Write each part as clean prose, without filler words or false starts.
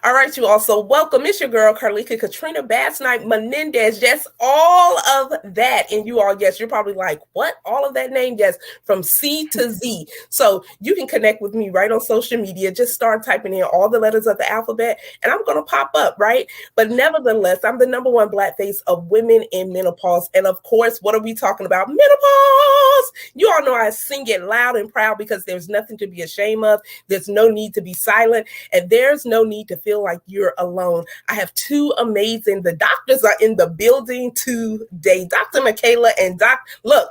All right, you also welcome. It's your girl, Carlika Katrina Basnight-Menendez. Yes, all of that. And you all, yes, you're probably like, what? All of that name? Yes, from C to Z. So you can connect with me right on social media. Just start typing in all the letters of the alphabet and I'm going to pop up, right? But nevertheless, I'm the number one Black face of women in menopause. And of course, what are we talking about? Menopause! You all know I sing it loud and proud because there's nothing to be ashamed of. There's no need to be silent. And there's no need to feel like you're alone. I have two amazing, the doctors are in the building today. Dr. Michela and look,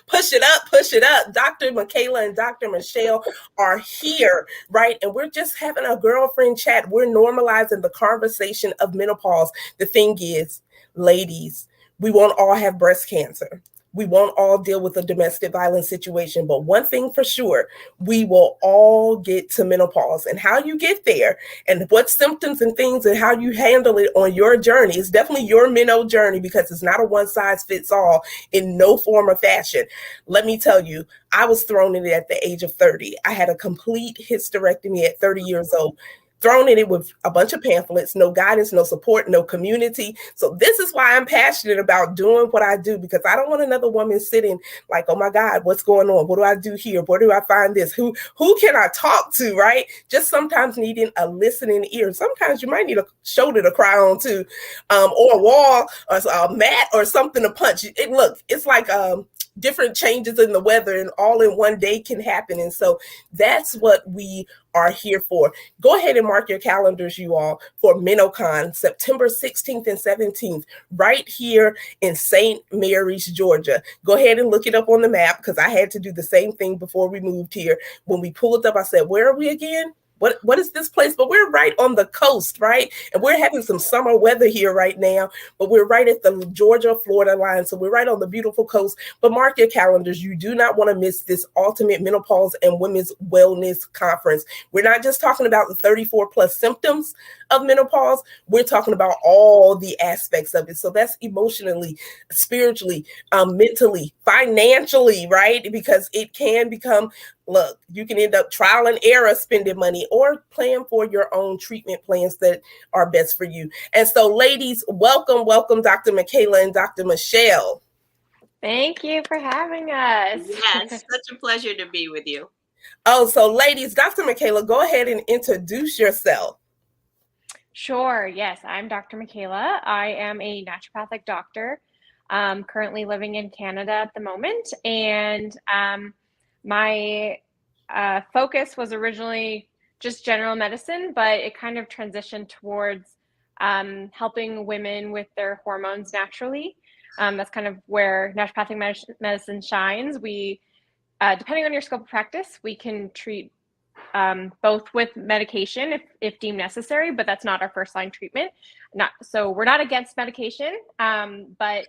push it up. Dr. Michela and Dr. Michelle are here, right? And we're just having a girlfriend chat. We're normalizing the conversation of menopause. The thing is, ladies, we won't all have breast cancer. We won't all deal with a domestic violence situation, but one thing for sure, we will all get to menopause. And how you get there and what symptoms and things and how you handle it on your journey is definitely your meno journey, because it's not a one size fits all in no form or fashion. Let me tell you, I was thrown in it at the age of 30. I had a complete hysterectomy at 30 years old. Thrown in it with a bunch of pamphlets, no guidance, no support, no community. So this is why I'm passionate about doing what I do, because I don't want another woman sitting like, oh my God, what's going on? What do I do here? Where do I find this? Who can I talk to, right? Just sometimes needing a listening ear. Sometimes you might need a shoulder to cry on too, or a wall or a mat or something to punch. It's like different changes in the weather and all in one day can happen. And so that's what we are here for. Go ahead and mark your calendars, you all, for MenoCon, September 16th and 17th, right here in St. Mary's, Georgia. Go ahead and look it up on the map, because I had to do the same thing before we moved here. When we pulled up, I said, where are we again? What is this place? But we're right on the coast, right? And we're having some summer weather here right now, but we're right at the Georgia-Florida line. So we're right on the beautiful coast. But mark your calendars. You do not want to miss this ultimate menopause and women's wellness conference. We're not just talking about the 34 plus symptoms of menopause. We're talking about all the aspects of it. So that's emotionally, spiritually, mentally, financially, right? Because it can become, look, you can end up trial and error spending money or plan for your own treatment plans that are best for you. And so, ladies, welcome, Dr. Michela and Dr. Michelle. Thank you for having us. Yes, such a pleasure to be with you. Oh, so ladies, Dr. Michela, go ahead and introduce yourself. Sure. Yes, I'm Dr. Michela. I am a naturopathic doctor, currently living in Canada at the moment. And my focus was originally just general medicine, but it kind of transitioned towards helping women with their hormones naturally. That's kind of where naturopathic medicine shines. We, depending on your scope of practice, we can treat both with medication if deemed necessary, but that's not our first line treatment. So we're not against medication, but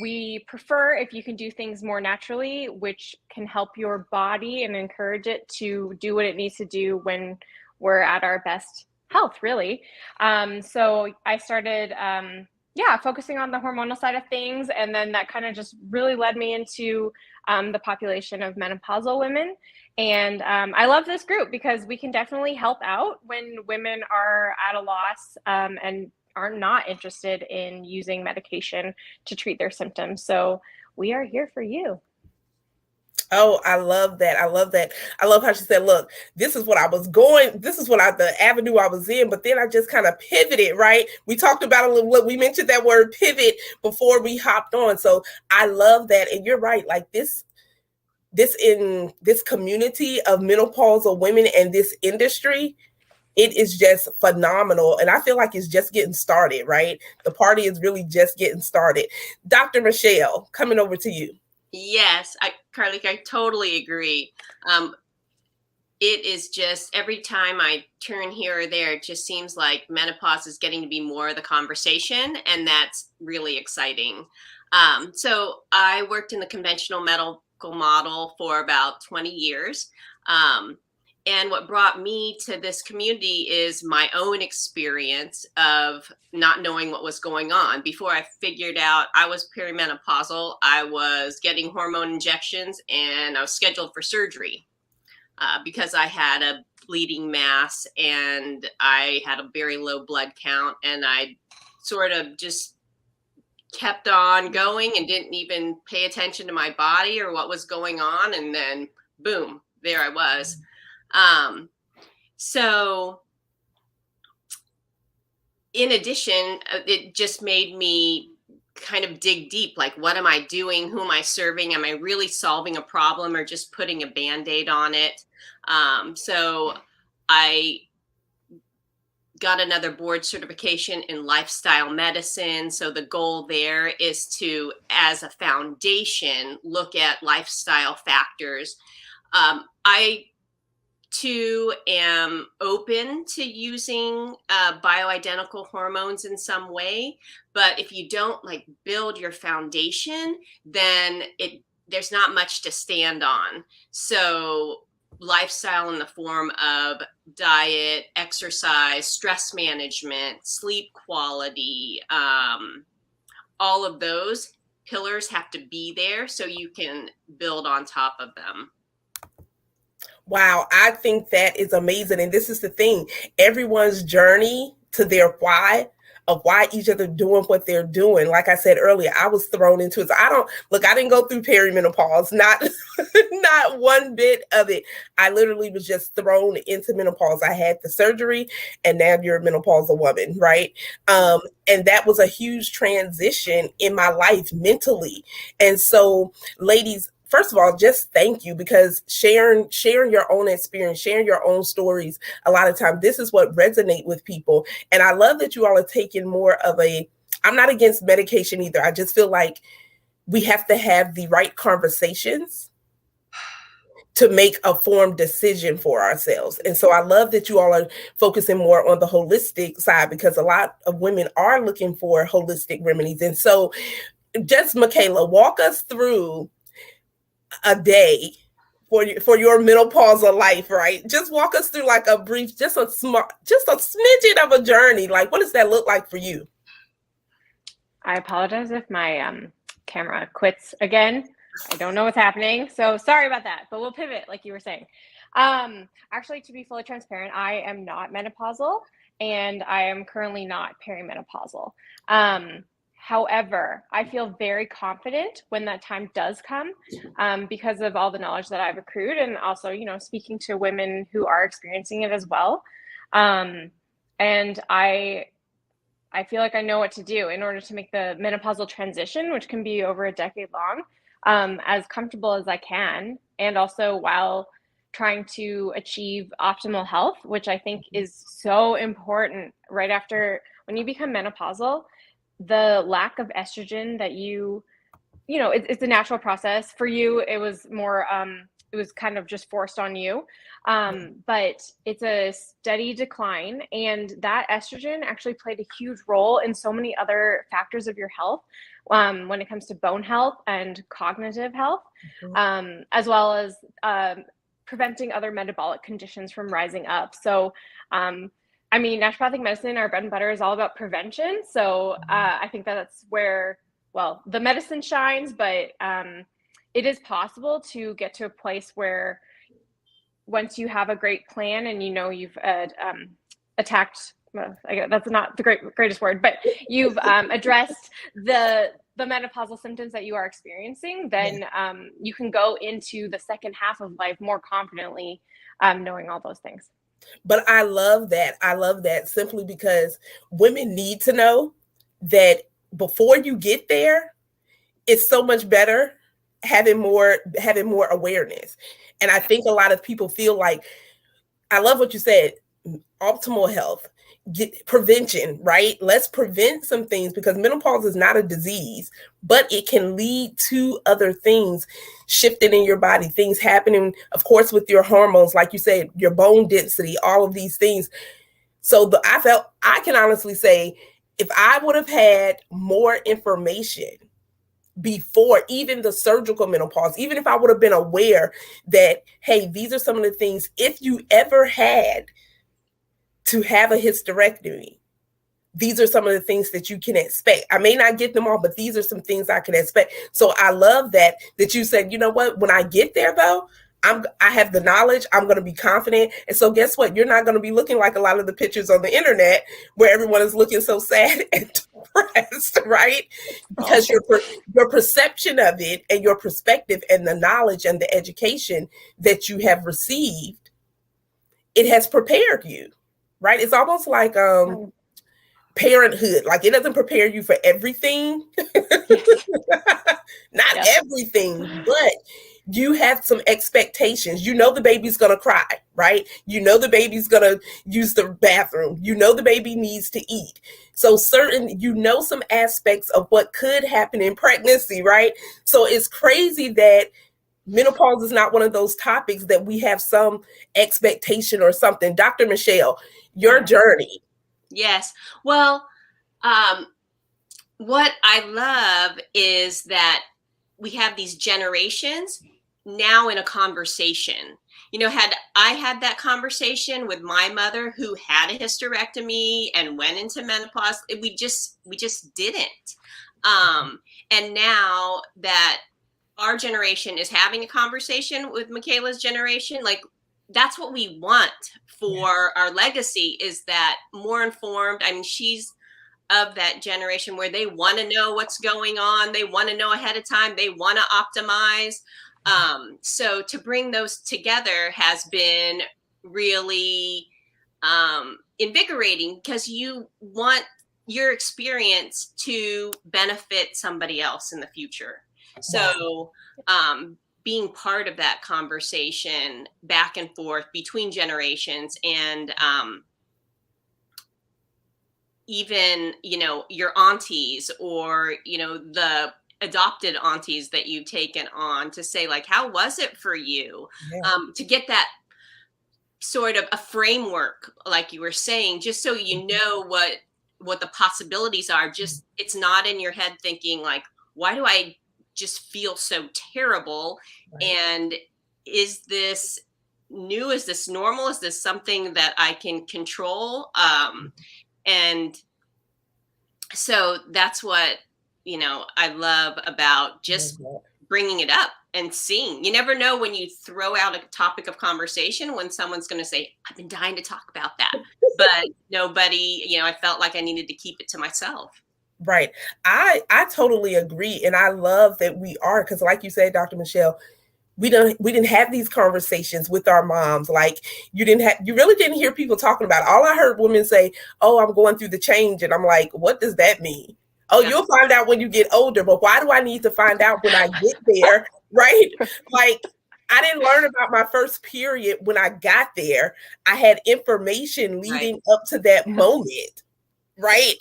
we prefer if you can do things more naturally, which can help your body and encourage it to do what it needs to do when we're at our best health, really. So I started, focusing on the hormonal side of things. And then that kind of just really led me into the population of menopausal women. And I love this group because we can definitely help out when women are at a loss and are not interested in using medication to treat their symptoms. So we are here for you. Oh, I love that. I love how she said, look, this is what I was going, the avenue I was in, but then I just kind of pivoted, right? We talked about a little, we mentioned that word pivot before we hopped on. So I love that. And you're right. Like this in this community of menopausal women and this industry, it is just phenomenal. And I feel like it's just getting started, right? The party is really just getting started. Dr. Michelle, coming over to you. Yes, Carly, I totally agree. It is just every time I turn here or there, it just seems like menopause is getting to be more of the conversation, and that's really exciting. So I worked in the conventional medical model for about 20 years. And what brought me to this community is my own experience of not knowing what was going on. Before I figured out I was perimenopausal, I was getting hormone injections and I was scheduled for surgery because I had a bleeding mass, and I had a very low blood count, and I sort of just kept on going and didn't even pay attention to my body or what was going on. And then boom, there I was. So in addition, it just made me kind of dig deep. Like, what am I doing? Who am I serving? Am I really solving a problem or just putting a Band-Aid on it? So I got another board certification in lifestyle medicine. So the goal there is to, as a foundation, look at lifestyle factors. I too am open to using bioidentical hormones in some way, but if you don't like build your foundation, then there's not much to stand on. So lifestyle in the form of diet, exercise, stress management, sleep quality, all of those pillars have to be there so you can build on top of them. Wow, I think that is amazing. And this is the thing, everyone's journey to their why, of why each other doing what they're doing. Like I said earlier, I was thrown into it. So I didn't go through perimenopause, not one bit of it. I literally was just thrown into menopause. I had the surgery, and now you're a menopausal woman, right? And that was a huge transition in my life mentally. And so, ladies, first of all, just thank you, because sharing your own experience, sharing your own stories, a lot of times this is what resonates with people. And I love that you all are taking more of I'm not against medication either. I just feel like we have to have the right conversations to make a formed decision for ourselves. And so I love that you all are focusing more on the holistic side, because a lot of women are looking for holistic remedies. And so just, Michela, walk us through a day for your menopausal life, right? Just walk us through like a brief, just a smidgen of a journey. Like, what does that look like for you? I apologize if my camera quits again. I don't know what's happening, so sorry about that, but we'll pivot like you were saying. Actually, to be fully transparent, I am not menopausal, and I am currently not perimenopausal. However, I feel very confident when that time does come, because of all the knowledge that I've accrued, and also, speaking to women who are experiencing it as well. And I feel like I know what to do in order to make the menopausal transition, which can be over a decade long, as comfortable as I can, and also while trying to achieve optimal health, which I think is so important right after when you become menopausal. The lack of estrogen that it's a natural process. For you, it was more, it was kind of just forced on you. But it's a steady decline, and that estrogen actually played a huge role in so many other factors of your health, when it comes to bone health and cognitive health, as well as preventing other metabolic conditions from rising up. So, naturopathic medicine, our bread and butter, is all about prevention. So I think that's where, the medicine shines, but it is possible to get to a place where once you have a great plan and you've attacked, that's not the greatest word, but you've addressed the menopausal symptoms that you are experiencing, then you can go into the second half of life more confidently, knowing all those things. But I love that. I love that simply because women need to know that before you get there, it's so much better having more awareness. And I think a lot of people feel like, I love what you said, optimal health, prevention, right? Let's prevent some things, because menopause is not a disease, but it can lead to other things shifting in your body, things happening, of course, with your hormones, like you said, your bone density, all of these things. So I can honestly say, if I would have had more information before even the surgical menopause, even if I would have been aware that, hey, these are some of the things, if you ever had to have a hysterectomy, these are some of the things that you can expect. I may not get them all, but these are some things I can expect. So I love that you said, you know what, when I get there though, I have the knowledge. I'm going to be confident. And so guess what? You're not going to be looking like a lot of the pictures on the internet where everyone is looking so sad and depressed, right? Because your perception of it and your perspective and the knowledge and the education that you have received, it has prepared you, right? It's almost like parenthood. Like, it doesn't prepare you for everything. Not everything, but you have some expectations. You know the baby's going to cry, right? You know the baby's going to use the bathroom. You know the baby needs to eat. So you know some aspects of what could happen in pregnancy, right? So it's crazy that menopause is not one of those topics that we have some expectation or something. Dr. Michelle, your journey. Yes. Well, what I love is that we have these generations now in a conversation. Had I had that conversation with my mother who had a hysterectomy and went into menopause, we just didn't. And now that our generation is having a conversation with Michela's generation, like, that's what we want for our legacy, is that more informed. I mean, she's of that generation where they want to know what's going on. They want to know ahead of time. They want to optimize. So to bring those together has been really invigorating, because you want your experience to benefit somebody else in the future. So being part of that conversation back and forth between generations, and even, your aunties, or, the adopted aunties that you've taken on, to say, like, how was it for you? To get that sort of a framework, like you were saying, just so you know what the possibilities are. Just, it's not in your head thinking, like, why do I just feel so terrible? Right. And is this new? Is this normal? Is this something that I can control? And so that's what, I love about just bringing it up and seeing. You never know when you throw out a topic of conversation when someone's going to say, I've been dying to talk about that. But nobody, I felt like I needed to keep it to myself. Right. I totally agree. And I love that we are, because like you said, Dr. Michelle, we didn't have these conversations with our moms. Like, you really didn't hear people talking about it. All I heard women say, oh, I'm going through the change. And I'm like, what does that mean? Oh, you'll find out when you get older. But why do I need to find out when I get there? Right. Like, I didn't learn about my first period when I got there. I had information leading up to that moment. Right.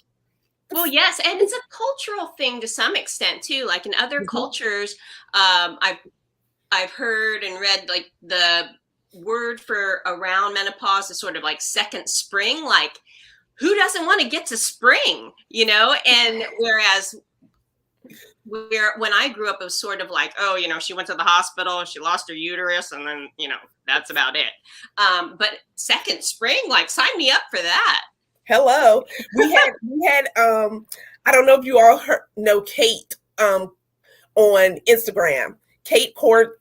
Well, yes. And it's a cultural thing to some extent too. Like, in other cultures, I've heard and read, like, the word for around menopause is sort of like second spring. Like, who doesn't want to get to spring, And whereas when I grew up, it was sort of like, oh, she went to the hospital, she lost her uterus, and then, that's about it. But second spring, like, sign me up for that. Hello. We had I don't know if you all know Kate on Instagram. Kate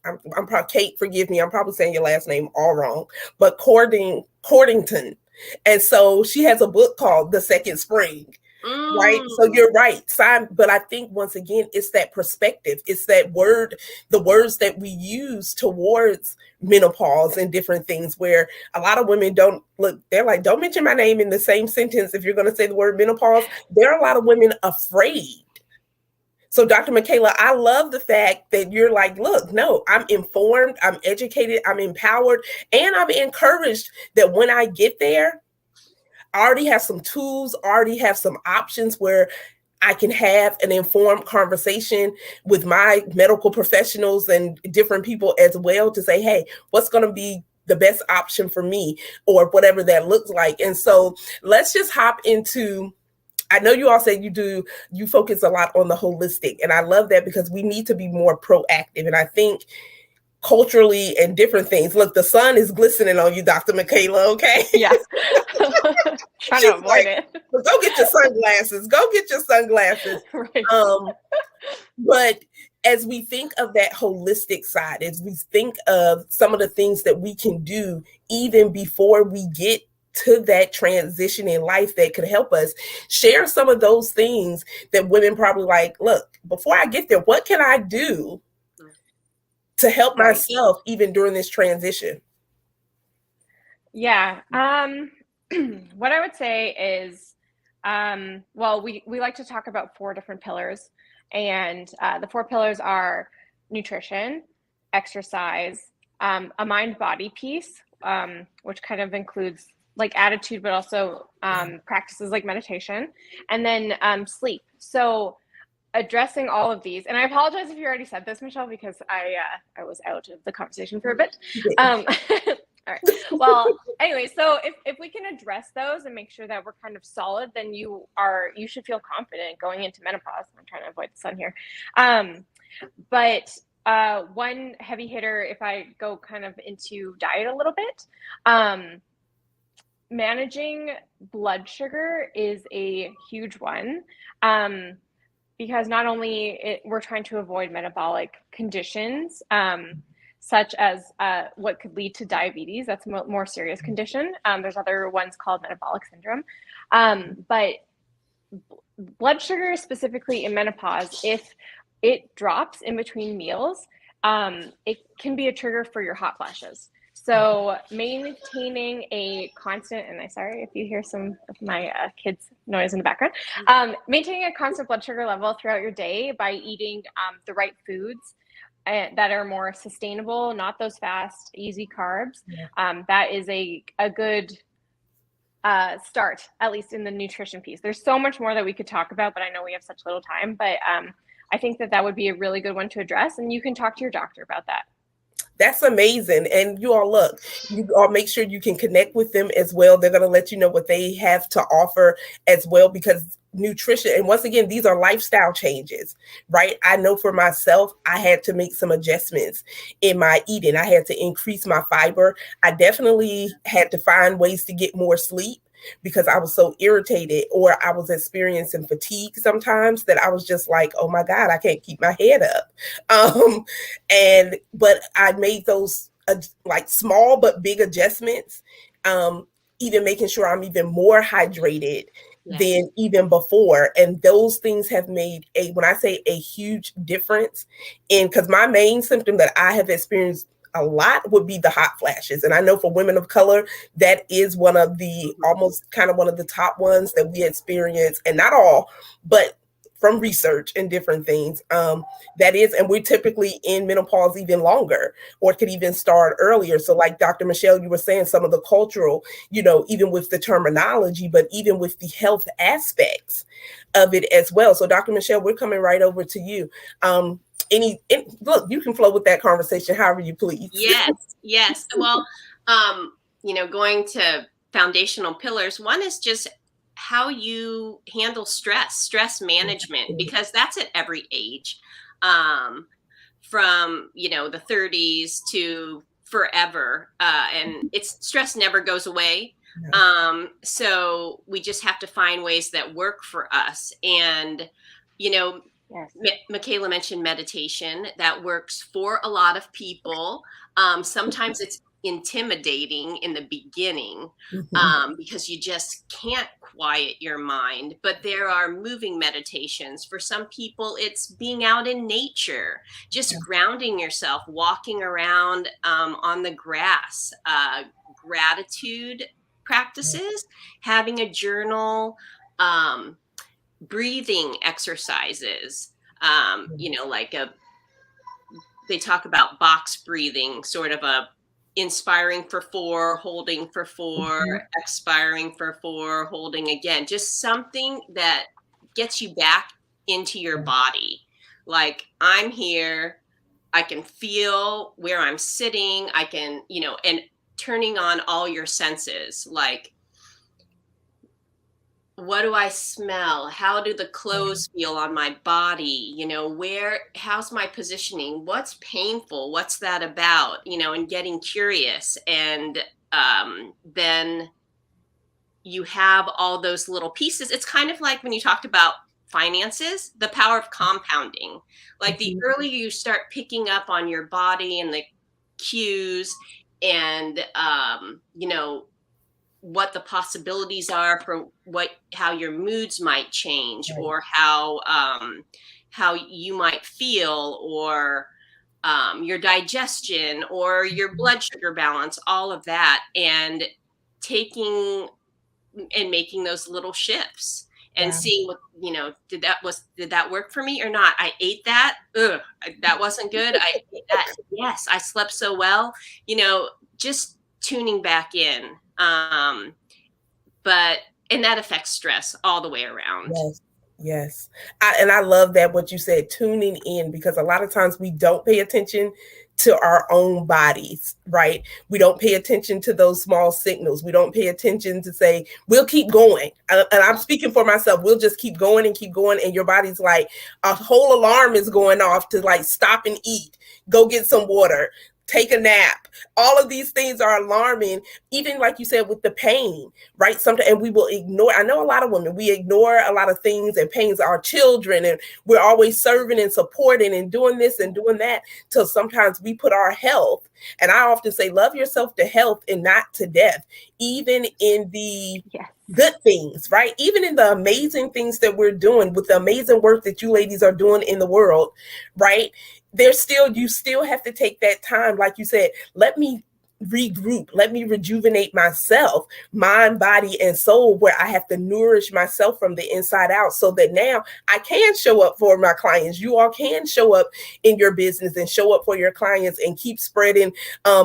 I'm probably, Kate, forgive me, I'm probably saying your last name all wrong, but Cordington. And so she has a book called The Second Spring. Right. So you're right. But I think, once again, it's that perspective. It's that the words that we use towards menopause and different things, where a lot of women they're like, don't mention my name in the same sentence if you're going to say the word menopause. There are a lot of women afraid. So, Dr. Michela, I love the fact that you're like, look, no, I'm informed, I'm educated, I'm empowered, and I'm encouraged that when I get there, I already have some tools, already have some options where I can have an informed conversation with my medical professionals and different people as well, to say, hey, what's going to be the best option for me, or whatever that looks like. And so let's just hop into, I know you all say you focus a lot on the holistic, and I love that, because we need to be more proactive. And I think culturally and different things. Look, the sun is glistening on you, Dr. Michela, okay? Yeah. Trying to avoid it. Go get your sunglasses. Go get your sunglasses. Right. But as we think of that holistic side, as we think of some of the things that we can do even before we get to that transition in life that could help us, share some of those things that women probably like, look, before I get there, what can I do to help myself even during this transition? Yeah. What I would say is, well, we like to talk about 4 different pillars, and the 4 pillars are nutrition, exercise, a mind-body piece, which kind of includes like attitude, but also practices like meditation, and then sleep. So addressing all of these, and I apologize if you already said this, Michelle, because I was out of the conversation for a bit. All right. Well, anyway, so if we can address those and make sure that we're kind of solid, then you should feel confident going into menopause. I'm trying to avoid the sun here. But one heavy hitter, if I go kind of into diet a little bit, managing blood sugar is a huge one. Because not only we're trying to avoid metabolic conditions, such as what could lead to diabetes. That's a more serious condition. There's other ones called metabolic syndrome. But blood sugar, specifically in menopause, if it drops in between meals, it can be a trigger for your hot flashes. So maintaining a constant, and I'm sorry if you hear some of my kids' noise in the background, maintaining a constant blood sugar level throughout your day by eating the right foods that are more sustainable, not those fast, easy carbs. That is a good start, at least in the nutrition piece. There's so much more that we could talk about, but I know we have such little time. But I think that would be a really good one to address, and you can talk to your doctor about that. That's amazing. And you all look, you all make sure you can connect with them as well. They're going to let you know what they have to offer as well, because nutrition, and once again, these are lifestyle changes, right? I know for myself, I had to make some adjustments in my eating. I had to increase my fiber. I definitely had to find ways to get more sleep, because I was so irritated, or I was experiencing fatigue sometimes that I was just like, oh my God, I can't keep my head up. But I made those like small but big adjustments, even making sure I'm even more hydrated than even before. And those things have made when I say a huge difference because my main symptom that I have experienced a lot would be the hot flashes. And I know for women of color, that is one of the almost kind of one of the top ones that we experience, and not all, but from research and different things, that is, and we're typically in menopause even longer, or it could even start earlier. So like Dr. Michelle, you were saying some of the cultural, even with the terminology, but even with the health aspects of it as well. So Dr. Michelle, we're coming right over to you. Look, you can flow with that conversation however you please. Yes. Well, going to foundational pillars, one is just how you handle stress management, because that's at every age, from the 30s to forever, and stress never goes away. So we just have to find ways that work for us. And yes. Michela mentioned meditation. That works for a lot of people. Sometimes it's intimidating in the beginning, because you just can't quiet your mind. But there are moving meditations. For some people, it's being out in nature, just grounding yourself, walking around on the grass, gratitude practices, having a journal, breathing exercises, they talk about box breathing, sort of a inspiring for 4, holding for 4, expiring for 4, holding again, just something that gets you back into your body. Like, I'm here, I can feel where I'm sitting, I can, and turning on all your senses, like, what do I smell? How do the clothes feel on my body? How's my positioning? What's painful? What's that about? And getting curious. And then you have all those little pieces. It's kind of like when you talked about finances, the power of compounding. Like the earlier you start picking up on your body and the cues and, what the possibilities are for how your moods might change, or how you might feel, or your digestion or your blood sugar balance, all of that, and taking and making those little shifts and seeing what, did that work for me or not? I ate that. Ugh, that wasn't good. I ate that. Yes, I slept so well, just tuning back in. And that affects stress all the way around. Yes. And I love that what you said, tuning in, because a lot of times we don't pay attention to our own bodies, right? We don't pay attention to those small signals. We don't pay attention to say, we'll keep going. And I'm speaking for myself. We'll just keep going and keep going. And your body's like, a whole alarm is going off to like, stop and eat, go get some water, take a nap. All of these things are alarming, even like you said, with the pain, right? Sometimes, and we will ignore, I know a lot of women, we ignore a lot of things and pains our children, and we're always serving and supporting and doing this and doing that, till sometimes we put our health, and I often say, love yourself to health and not to death, even in the good things, right? Even in the amazing things that we're doing, with the amazing work that you ladies are doing in the world, right? You still have to take that time, like you said, let me regroup, let me rejuvenate myself, mind, body, and soul, where I have to nourish myself from the inside out, so that now I can show up for my clients. You all can show up in your business and show up for your clients and keep spreading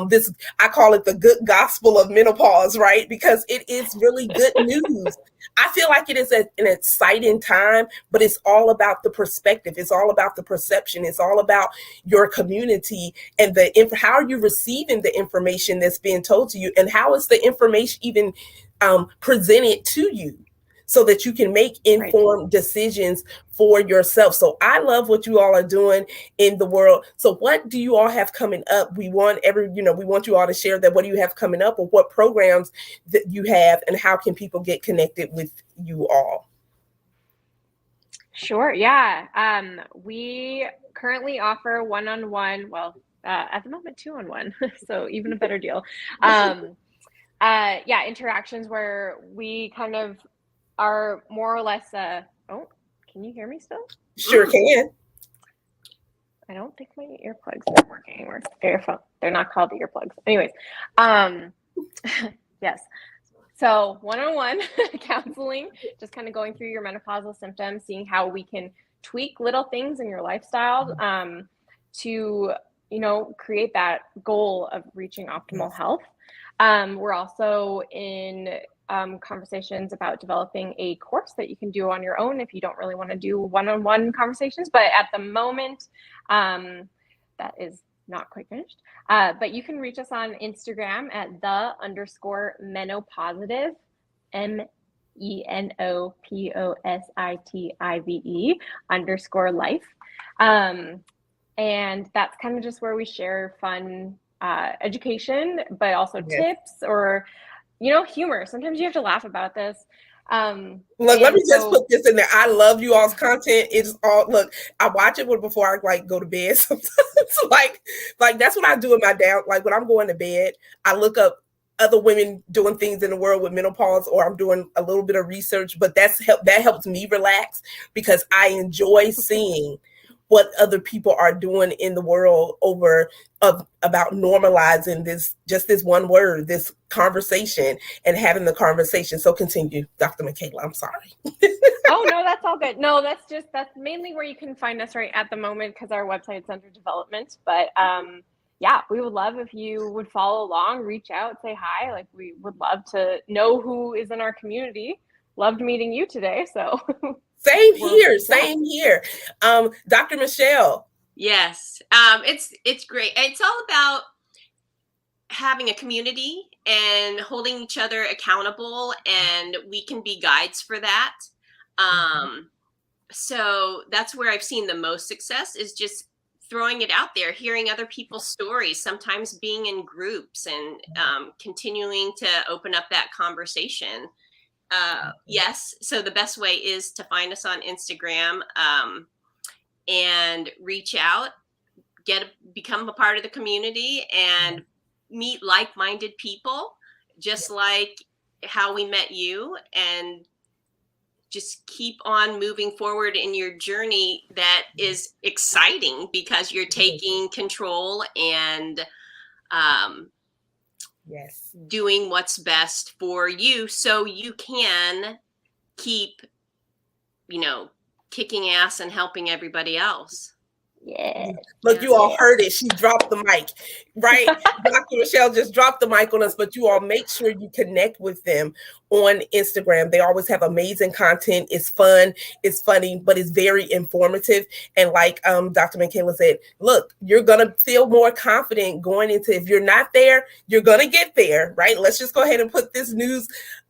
this, I call it the good gospel of menopause, right? Because it is really good news. I feel like it is an exciting time, but it's all about the perspective. It's all about the perception. It's all about your community and how are you receiving the information that's being told to you, and how is the information even presented to you, so that you can make informed decisions for yourself. So I love what you all are doing in the world. So what do you all have coming up? We want you all to share that. What do you have coming up, or what programs that you have, and how can people get connected with you all? Sure. Yeah. We currently offer one-on-one, at the moment, 2-on-1. So even a better deal. Interactions where we kind of are more or less, can you hear me still? Sure can. I don't think my earplugs are working anymore. They're not called earplugs. Anyways, yes. So one-on-one counseling, just kind of going through your menopausal symptoms, seeing how we can tweak little things in your lifestyle to, create that goal of reaching optimal health. We're also in conversations about developing a course that you can do on your own if you don't really want to do one-on-one conversations. But at the moment, that is not quite finished. But you can reach us on Instagram at _menopositive, MENOPOSITIVE _life. And that's kind of just where we share fun education, but also tips or, humor. Sometimes you have to laugh about this. Look, let me just put this in there. I love you all's content. It's all, look, I watch it before I go to bed sometimes. like that's what I do in my like when I'm going to bed, I look up other women doing things in the world with menopause, or I'm doing a little bit of research, but that helps me relax, because I enjoy seeing what other people are doing in the world about normalizing this one word, this conversation, and having the conversation. So continue, Dr. Michela. I'm sorry. Oh, no, that's all good. No, that's mainly where you can find us right at the moment, because our website's under development. But we would love if you would follow along, reach out, say hi. Like, we would love to know who is in our community. Loved meeting you today. So Same here. Dr. Michelle. Yes. It's great. It's all about having a community and holding each other accountable, and we can be guides for that. So that's where I've seen the most success, is just throwing it out there, hearing other people's stories, sometimes being in groups and continuing to open up that conversation. Yes. So the best way is to find us on Instagram and reach out, become a part of the community and meet like-minded people, just like how we met you, and just keep on moving forward in your journey that is exciting because you're taking control and doing what's best for you, so you can keep, kicking ass and helping everybody else. Yeah. Look, you all heard it. She dropped the mic, right? Dr. Michelle just dropped the mic on us, but you all make sure you connect with them on Instagram. They always have amazing content. It's fun, it's funny, but it's very informative. And like Dr. Michela said, look, you're going to feel more confident going into, if you're not there, you're going to get there, right? Let's just go ahead and put this news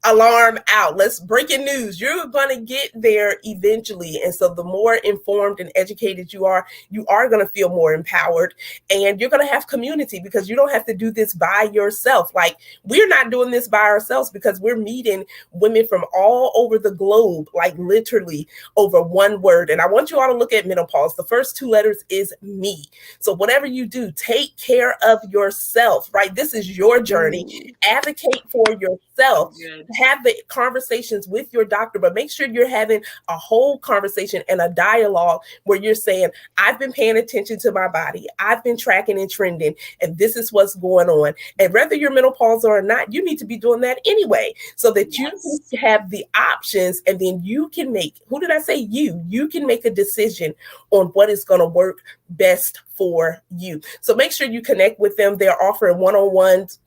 alarm out. Let's breaking news. You're going to get there eventually. And so the more informed and educated you are going to feel more empowered, and you're going to have community because you don't have to do this by yourself. Like, we're not doing this by ourselves because we're meeting women from all over the globe, like literally over one word. And I want you all to look at menopause. The first two letters is me. So whatever you do, take care of yourself, right? This is your journey. Advocate for yourself. Have the conversations with your doctor, but make sure you're having a whole conversation and a dialogue where you're saying, I've been paying attention to my body. I've been tracking and trending, and this is what's going on. And whether you're menopausal or not, you need to be doing that anyway, so that you can have the options, and then you can make, you can make a decision on what is going to work best for you. So make sure you connect with them. They're offering one-on-ones,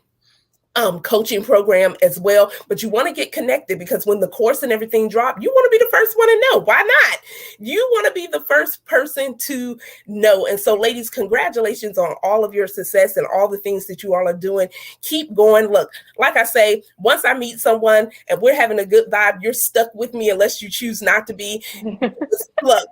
coaching program as well, but you want to get connected because when the course and everything drop, you want to be the first one to know. Why not? You want to be the first person to know. And so, ladies, congratulations on all of your success and all the things that you all are doing. Keep going. Look, like I say, once I meet someone and we're having a good vibe, you're stuck with me unless you choose not to be. Look,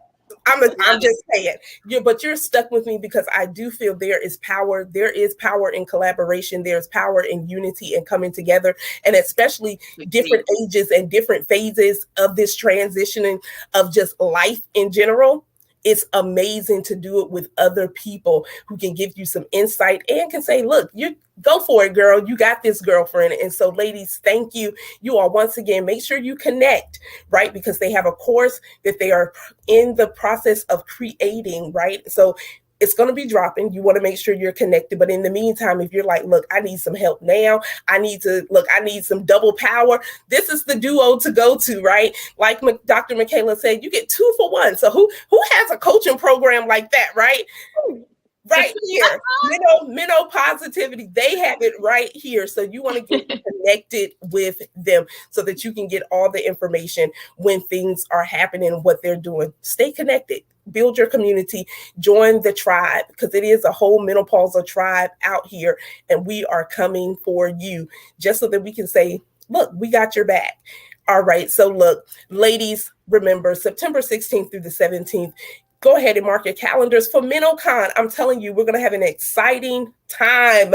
I'm just saying, but you're stuck with me because I do feel there is power. There is power in collaboration. There's power in unity and coming together, and especially different ages and different phases of this transitioning of just life in general. It's amazing to do it with other people who can give you some insight and can say, look, you go for it, girl. You got this, girlfriend. And so, ladies, thank you. You all, once again, make sure you connect, right? Because they have a course that they are in the process of creating, right? So it's going to be dropping. You want to make sure you're connected. But in the meantime, if you're like, look, I need some help now. I need some double power. This is the duo to go to, right? Like Dr. Michela said, you get 2 for 1. So who has a coaching program like that, right? Right here, Menopositivity, they have it right here. So you want to get connected with them so that you can get all the information when things are happening, what they're doing. Stay connected, build your community, join the tribe, because it is a whole menopausal tribe out here, and we are coming for you just so that we can say, look, we got your back. All right. So look, ladies, remember September 16th through the 17th, go ahead and mark your calendars for MenoCon. I'm telling you, we're going to have an exciting time.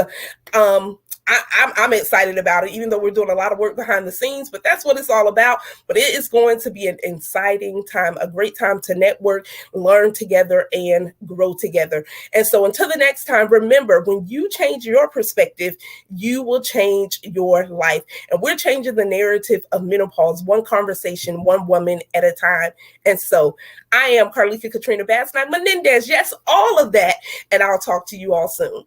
I'm excited about it, even though we're doing a lot of work behind the scenes, but that's what it's all about. But it is going to be an exciting time, a great time to network, learn together, and grow together. And so until the next time, remember, when you change your perspective, you will change your life. And we're changing the narrative of menopause, one conversation, one woman at a time. And so I am Carlika Katrina Basnight-Menendez. Yes, all of that. And I'll talk to you all soon.